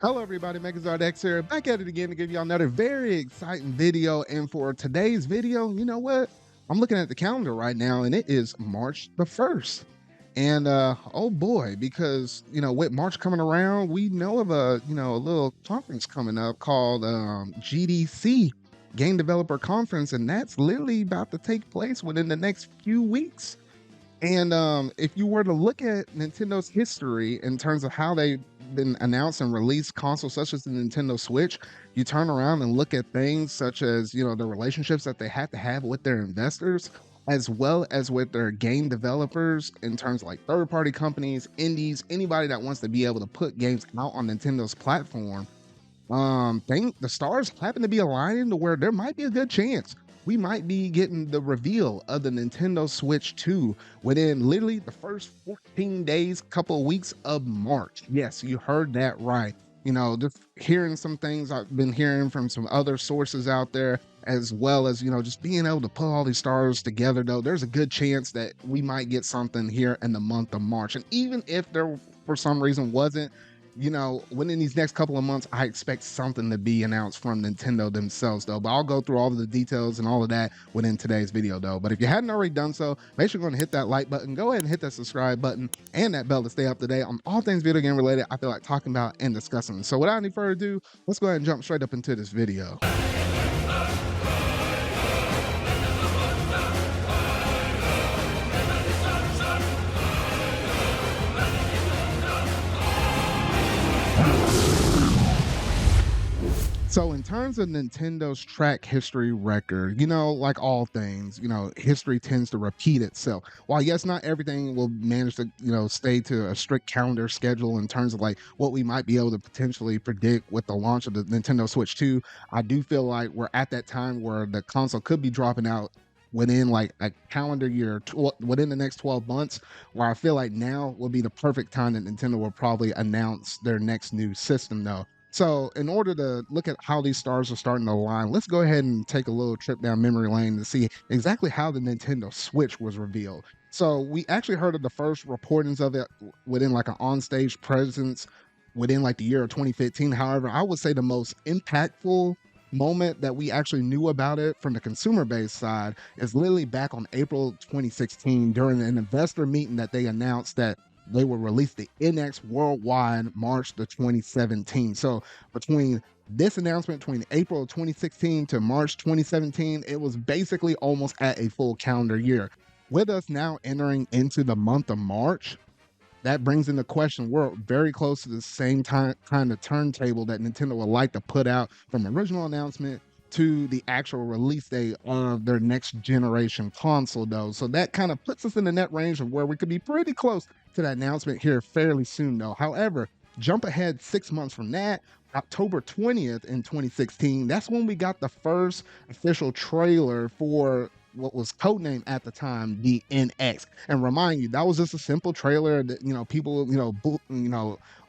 Hello everybody, MegaZardX here, back at it again to give y'all another very exciting video. And for today's video, you know what? I'm looking at the calendar right now and it is March the 1st. And oh boy, because with March coming around, we know of a little conference coming up called GDC, Game Developer Conference, and that's literally about to take place within the next few weeks. And if you were to look at Nintendo's history in terms of how they've been announced and released consoles such as the Nintendo Switch, you turn around and look at things such as, the relationships that they had to have with their investors, as well as with their game developers in terms of like third party companies, indies, anybody that wants to be able to put games out on Nintendo's platform. Think the stars happen to be aligning to where there might be a good chance we might be getting the reveal of the Nintendo Switch 2 within literally the first 14 days, couple of weeks of March. Yes, you heard that right. Just hearing some things I've been hearing from some other sources out there, as well as, just being able to put all these stars together, though, there's a good chance that we might get something here in the month of March. And even if there, for some reason, wasn't, within these next couple of months, I expect something to be announced from Nintendo themselves, though. But I'll go through all of the details and all of that within today's video, though. But if you hadn't already done so, make sure you're going to hit that like button, go ahead and hit that subscribe button and that bell to stay up to date on all things video game related I feel like talking about and discussing. So without any further ado, let's go ahead and jump straight up into this video. So in terms of Nintendo's track history record, like all things, history tends to repeat itself. While yes, not everything will manage to, stay to a strict calendar schedule in terms of like what we might be able to potentially predict with the launch of the Nintendo Switch 2, I do feel like we're at that time where the console could be dropping out within like a calendar year, within the next 12 months, where I feel like now will be the perfect time that Nintendo will probably announce their next new system though. So in order to look at how these stars are starting to align, let's go ahead and take a little trip down memory lane to see exactly how the Nintendo Switch was revealed. So we actually heard of the first reportings of it within like an onstage presence within like the year of 2015. However, I would say the most impactful moment that we actually knew about it from the consumer base side is literally back on April 2016 during an investor meeting that they announced that they will release the NX worldwide March the 2017. So between this announcement, between April 2016 to March 2017, it was basically almost at a full calendar year. With us now entering into the month of March, that brings into question, we're very close to the same kind of turntable that Nintendo would like to put out from original announcement to the actual release date of their next generation console though. So that kind of puts us in the net range of where we could be pretty close to that announcement here fairly soon though. However, jump ahead 6 months from that, October 20th in 2016, that's when we got the first official trailer for what was codenamed at the time the NX. And remind you, that was just a simple trailer that people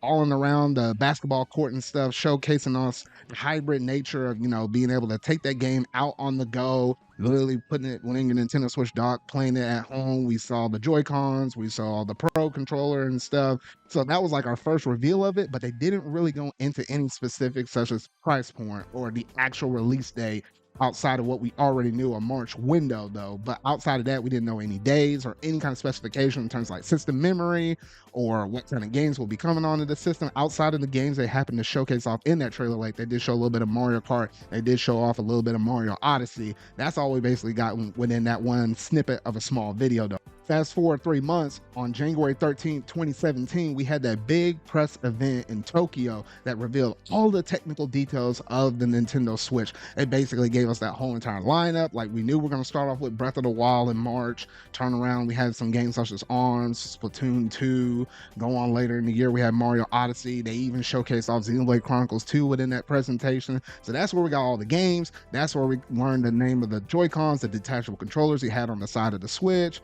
all in around the basketball court and stuff, showcasing us the hybrid nature of being able to take that game out on the go, literally putting it within your Nintendo Switch dock, playing it at home. We saw the Joy-Cons, we saw the Pro controller and stuff. So that was like our first reveal of it, but they didn't really go into any specifics such as price point or the actual release date outside of what we already knew, a March window though. But outside of that, we didn't know any days or any kind of specification in terms of like system memory or what kind of games will be coming onto the system outside of the games they happened to showcase off in that trailer. Like they did show a little bit of Mario Kart, they did show off a little bit of Mario Odyssey. That's all we basically got within that one snippet of a small video though. Fast forward 3 months, on January 13th, 2017, we had that big press event in Tokyo that revealed all the technical details of the Nintendo Switch. It basically gave us that whole entire lineup. Like we knew we were going to start off with Breath of the Wild in March, turn around, we had some games such as ARMS, Splatoon 2, go on later in the year, we had Mario Odyssey. They even showcased off Xenoblade Chronicles 2 within that presentation. So that's where we got all the games. That's where we learned the name of the Joy-Cons, the detachable controllers you had on the side of the Switch.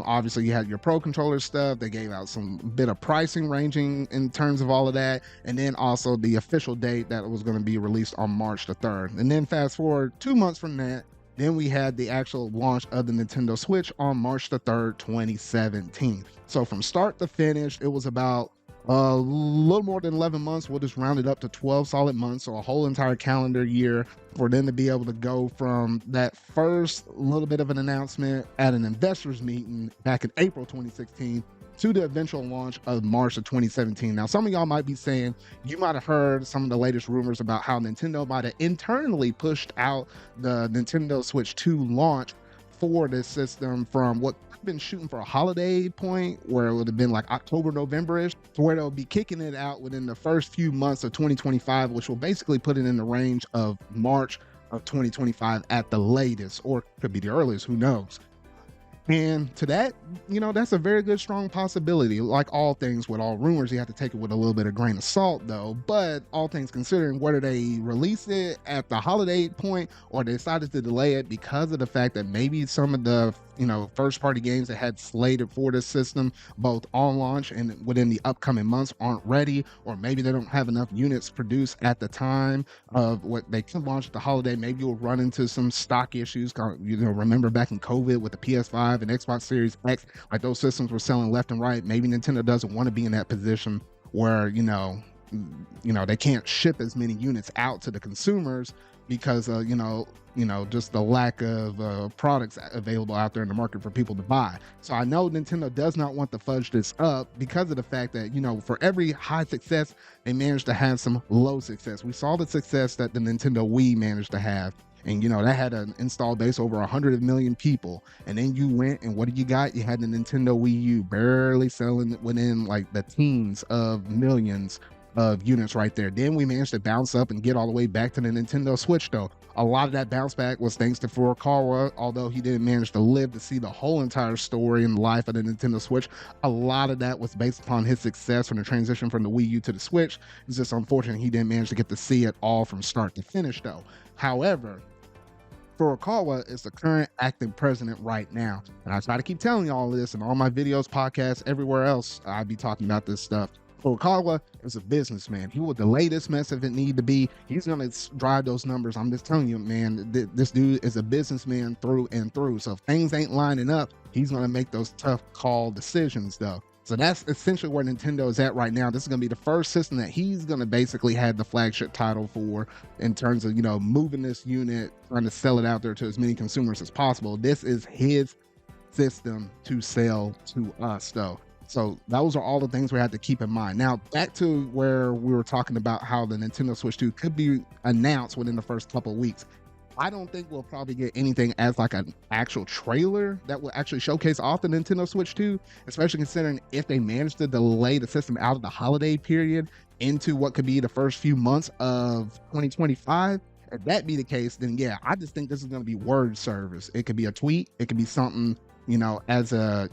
Obviously you had your Pro controller stuff. They gave out some bit of pricing ranging in terms of all of that, and then also the official date that it was going to be released on March the 3rd. And then fast forward 2 months from that, then we had the actual launch of the Nintendo Switch on March the 3rd, 2017. So from start to finish, it was about A little more than 11 months. We'll just round it up to 12 solid months, so a whole entire calendar year for them to be able to go from that first little bit of an announcement at an investors meeting back in April 2016 to the eventual launch of March of 2017. Now, some of y'all might be saying you might have heard some of the latest rumors about how Nintendo might have internally pushed out the Nintendo Switch 2 launch for this system from what I've been shooting for a holiday point where it would have been like October, November-ish, to where they'll be kicking it out within the first few months of 2025, which will basically put it in the range of March of 2025 at the latest, or could be the earliest, who knows. And to that, that's a very good, strong possibility. Like all things with all rumors, you have to take it with a little bit of grain of salt, though. But all things considering, whether they release it at the holiday point or they decided to delay it because of the fact that maybe some of the first party games that had slated for this system, both on launch and within the upcoming months, aren't ready, or maybe they don't have enough units produced at the time of what they could launch at the holiday. Maybe you'll run into some stock issues. Remember back in COVID with the PS5 and Xbox Series X, like those systems were selling left and right. Maybe Nintendo doesn't want to be in that position where they can't ship as many units out to the consumers because just the lack of products available out there in the market for people to buy. So I know Nintendo does not want to fudge this up because of the fact that for every high success they managed to have some low success. We saw the success that the Nintendo Wii managed to have, and that had an install base over 100 million people. And then you went and what did you got? You had the Nintendo Wii U barely selling within like the teens of millions of units right there. Then we managed to bounce up and get all the way back to the Nintendo Switch, though. A lot of that bounce back was thanks to Furukawa, although he didn't manage to live to see the whole entire story and life of the Nintendo Switch. A lot of that was based upon his success from the transition from the Wii U to the Switch. It's just unfortunate he didn't manage to get to see it all from start to finish, though. However, Furukawa is the current acting president right now. And I try to keep telling you all this in all my videos, podcasts, everywhere else I be talking about this stuff. Furukawa is a businessman. He will delay this mess if it need to be. He's going to drive those numbers. I'm just telling you, man, this dude is a businessman through and through. So if things ain't lining up, he's going to make those tough call decisions, though. So that's essentially where Nintendo is at right now. This is going to be the first system that he's going to basically have the flagship title for in terms of, moving this unit, trying to sell it out there to as many consumers as possible. This is his system to sell to us, though. So those are all the things we have to keep in mind. Now, back to where we were talking about how the Nintendo Switch 2 could be announced within the first couple of weeks. I don't think we'll probably get anything as like an actual trailer that will actually showcase off the Nintendo Switch 2, especially considering if they manage to delay the system out of the holiday period into what could be the first few months of 2025. If that be the case, then yeah, I just think this is going to be word service. It could be a tweet. It could be something as a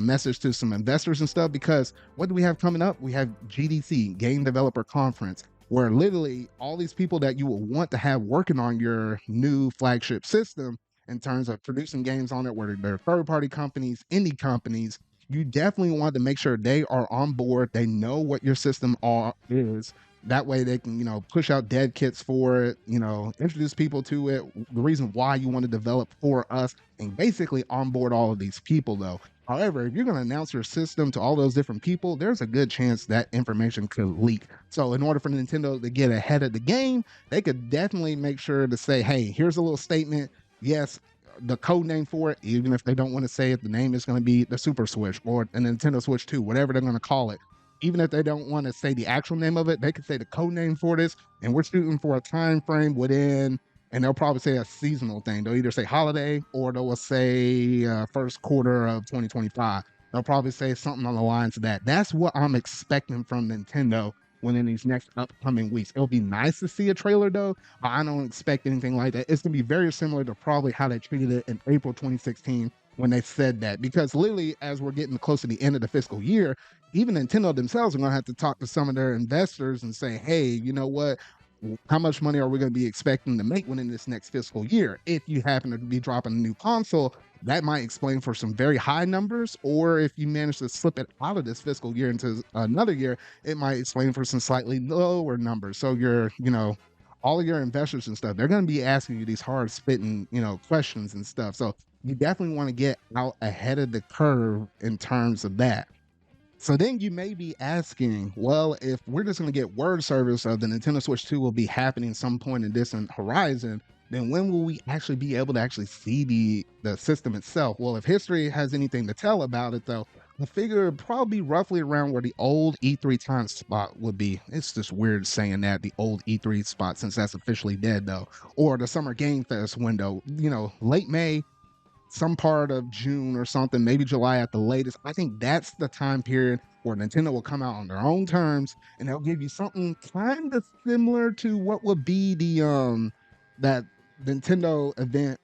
message to some investors and stuff, because what do we have coming up? We have GDC, Game Developer Conference, where literally all these people that you will want to have working on your new flagship system in terms of producing games on it, whether they're third-party companies, indie companies, you definitely want to make sure they are on board. They know what your system is. That way they can, push out dev kits for it, introduce people to it, the reason why you want to develop for us, and basically onboard all of these people, though. However, if you're going to announce your system to all those different people, there's a good chance that information could leak. So in order for Nintendo to get ahead of the game, they could definitely make sure to say, hey, here's a little statement. Yes, the code name for it, even if they don't want to say it, the name is going to be the Super Switch or the Nintendo Switch 2, whatever they're going to call it. Even if they don't want to say the actual name of it, they could say the code name for this, and we're shooting for a time frame within, and they'll probably say a seasonal thing. They'll either say holiday or they'll say first quarter of 2025. They'll probably say something on the lines of that. That's what I'm expecting from Nintendo within these next upcoming weeks. It'll be nice to see a trailer, though, but I don't expect anything like that. It's going to be very similar to probably how they treated it in April 2016 when they said that, because literally as we're getting close to the end of the fiscal year, even Nintendo themselves are going to have to talk to some of their investors and say, hey, you know what? How much money are we going to be expecting to make within this next fiscal year? If you happen to be dropping a new console, that might explain for some very high numbers, or if you manage to slip it out of this fiscal year into another year, it might explain for some slightly lower numbers. So you're, all of your investors and stuff, they're going to be asking you these hard spitting, questions and stuff. So you definitely want to get out ahead of the curve in terms of that. So then you may be asking, well, if we're just going to get word service of the Nintendo Switch 2 will be happening some point in distant horizon, then when will we actually be able to actually see the system itself? Well, if history has anything to tell about it, though, I figure it'd probably roughly around where the old E3 time spot would be. It's just weird saying that, the old E3 spot, since that's officially dead, though. Or the Summer Game Fest window, late May, some part of June or something, maybe July at the latest. I think that's the time period where Nintendo will come out on their own terms and they'll give you something kind of similar to what would be the that Nintendo event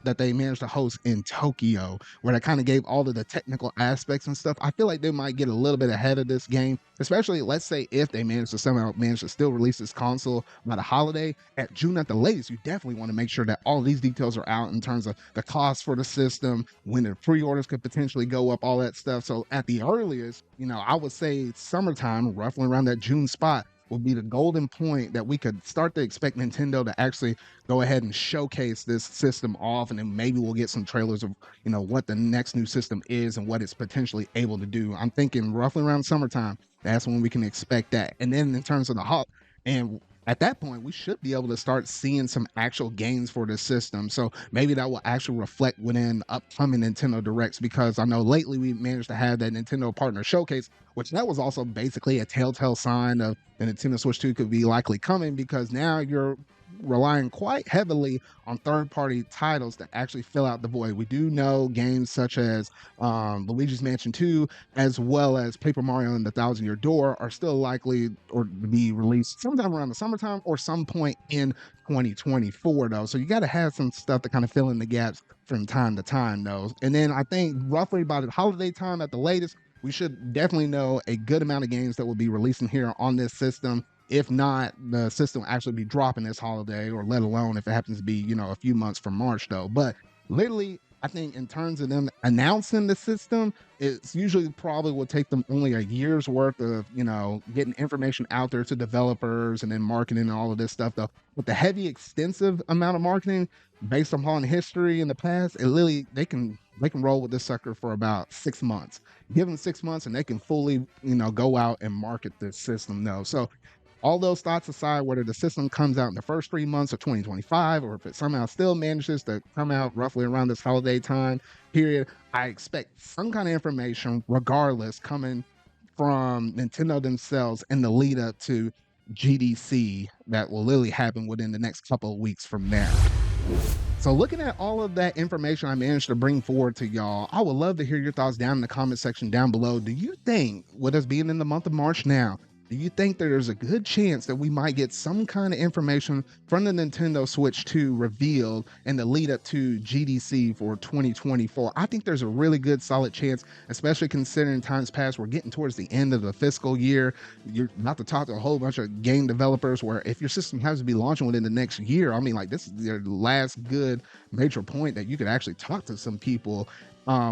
that they managed to host in Tokyo, where they kind of gave all of the technical aspects and stuff. I feel like they might get a little bit ahead of this game, especially let's say if they somehow manage to still release this console by the holiday at June at the latest. You definitely want to make sure that all these details are out in terms of the cost for the system, when the pre-orders could potentially go up, all that stuff. So at the earliest, I would say summertime, roughly around that June spot, would be the golden point that we could start to expect Nintendo to actually go ahead and showcase this system off, and then maybe we'll get some trailers of what the next new system is and what it's potentially able to do. I'm thinking roughly around summertime. That's when we can expect that. And then in terms of the hot, and at that point, we should be able to start seeing some actual gains for the system. So maybe that will actually reflect within upcoming Nintendo Directs, because I know lately we managed to have that Nintendo Partner Showcase, which that was also basically a telltale sign of the Nintendo Switch 2 could be likely coming, because now you're relying quite heavily on third-party titles to actually fill out the void. We do know games such as Luigi's Mansion 2, as well as Paper Mario and the Thousand Year Door, are still likely or to be released sometime around the summertime or some point in 2024, though. So you got to have some stuff to kind of fill in the gaps from time to time, though. And then I think roughly by the holiday time at the latest, we should definitely know a good amount of games that will be releasing here on this system. If not, the system will actually be dropping this holiday, or let alone if it happens to be, a few months from March, though. But literally, I think in terms of them announcing the system, it's usually probably will take them only a year's worth of, getting information out there to developers and then marketing and all of this stuff, though. With the heavy, extensive amount of marketing based upon history in the past, it literally, they can roll with this sucker for about 6 months. Give them 6 months and they can fully, go out and market this system, though. So all those thoughts aside, whether the system comes out in the first 3 months of 2025, or if it somehow still manages to come out roughly around this holiday time period, I expect some kind of information regardless coming from Nintendo themselves in the lead up to GDC that will literally happen within the next couple of weeks from there. So looking at all of that information I managed to bring forward to y'all, I would love to hear your thoughts down in the comment section down below. Do you think, with us being in the month of March now, do you think there's a good chance that we might get some kind of information from the Nintendo Switch 2 revealed in the lead up to GDC for 2024? I think there's a really good solid chance, especially considering times past, we're getting towards the end of the fiscal year. You're about to talk to a whole bunch of game developers where if your system has to be launching within the next year, I mean, like, this is your last good major point that you could actually talk to some people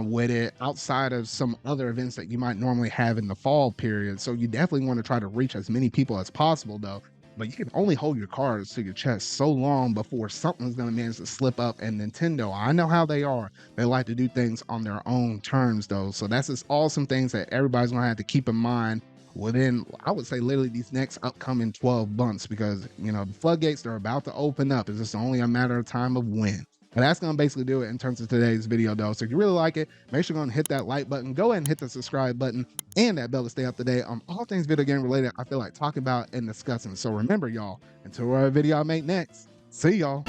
with it, outside of some other events that you might normally have in the fall period. So you definitely want to try to reach as many people as possible, though. But you can only hold your cards to your chest so long before something's going to manage to slip up. And Nintendo, I know how they are. They like to do things on their own terms, though. So that's just all some things that everybody's going to have to keep in mind within, I would say, literally these next upcoming 12 months, because, the floodgates are about to open up. It's just only a matter of time of when. And that's going to basically do it in terms of today's video, though. So if you really like it, make sure you're going to hit that like button, go ahead and hit the subscribe button and that bell to stay up to date on all things video game related I feel like talking about and discussing. So remember, y'all, until our video I make next, see y'all.